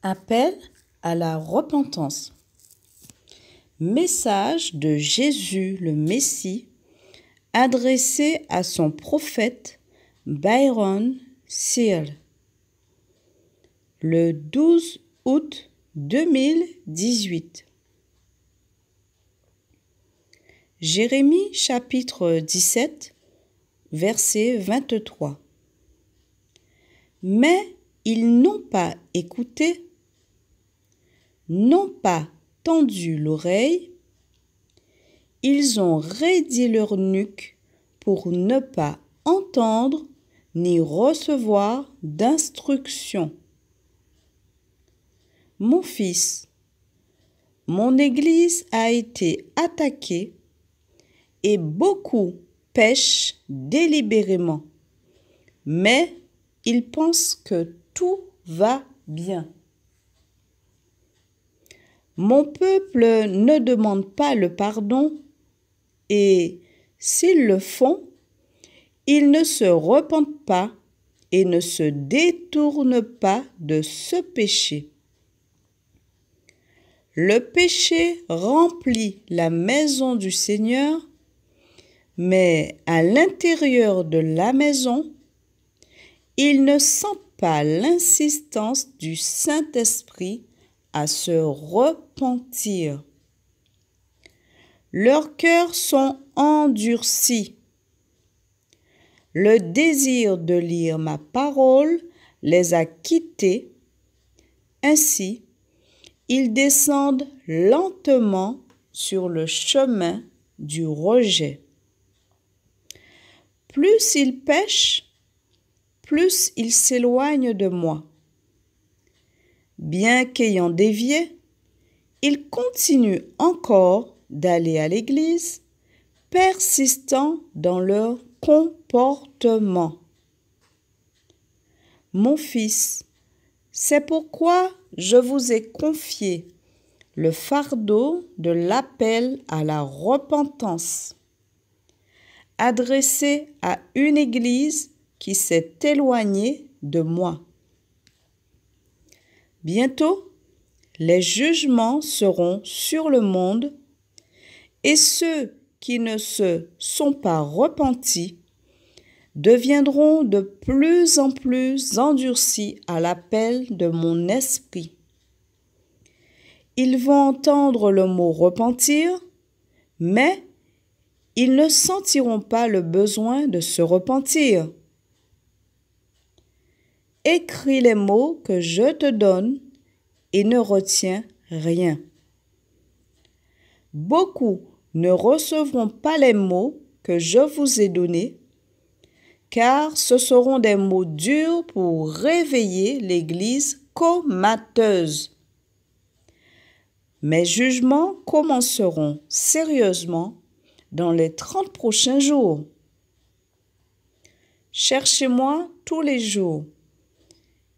Appel à la repentance. Message de Jésus le Messie adressé à son prophète Byron Searle le 12 août 2018. Jérémie chapitre 17, verset 23. Mais ils n'ont pas écouté, n'ont pas tendu l'oreille, ils ont raidi leur nuque pour ne pas entendre ni recevoir d'instruction. Mon fils, mon Église a été attaquée et beaucoup pêchent délibérément, mais ils pensent que tout va bien. Mon peuple ne demande pas le pardon et, s'ils le font, ils ne se repentent pas et ne se détournent pas de ce péché. Le péché remplit la maison du Seigneur, mais à l'intérieur de la maison, ils ne sentent pas l'insistance du Saint-Esprit à se repentir. Leurs cœurs sont endurcis. Le désir de lire ma parole les a quittés. Ainsi, ils descendent lentement sur le chemin du rejet. Plus ils pêchent, plus ils s'éloignent de moi. Bien qu'ayant dévié, ils continuent encore d'aller à l'église, persistant dans leur comportement. Mon fils, c'est pourquoi je vous ai confié le fardeau de l'appel à la repentance, adressé à une église qui s'est éloignée de moi. Bientôt, les jugements seront sur le monde et ceux qui ne se sont pas repentis deviendront de plus en plus endurcis à l'appel de mon esprit. Ils vont entendre le mot repentir, mais ils ne sentiront pas le besoin de se repentir. Écris les mots que je te donne et ne retiens rien. Beaucoup ne recevront pas les mots que je vous ai donnés, car ce seront des mots durs pour réveiller l'Église comateuse. Mes jugements commenceront sérieusement dans les 30 prochains jours. Cherchez-moi tous les jours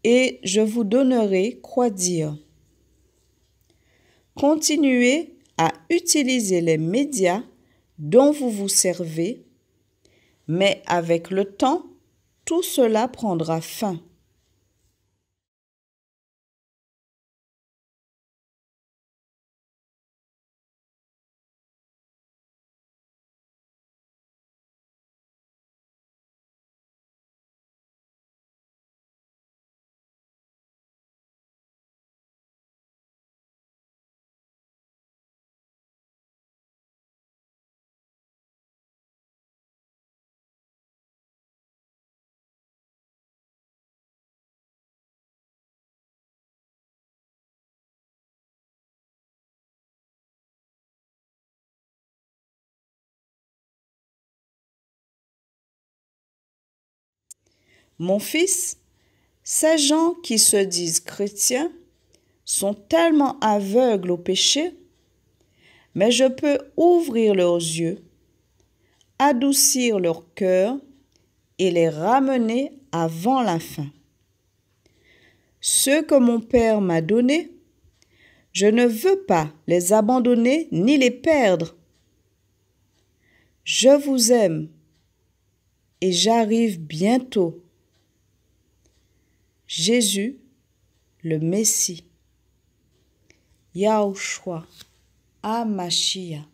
et je vous donnerai quoi dire. Continuez à utiliser les médias dont vous vous servez, mais avec le temps, tout cela prendra fin. Mon fils, ces gens qui se disent chrétiens sont tellement aveugles au péché, mais je peux ouvrir leurs yeux, adoucir leur cœur et les ramener avant la fin. Ceux que mon Père m'a donnés, je ne veux pas les abandonner ni les perdre. Je vous aime et j'arrive bientôt. Jésus, le Messie. Yahushua, Amashia.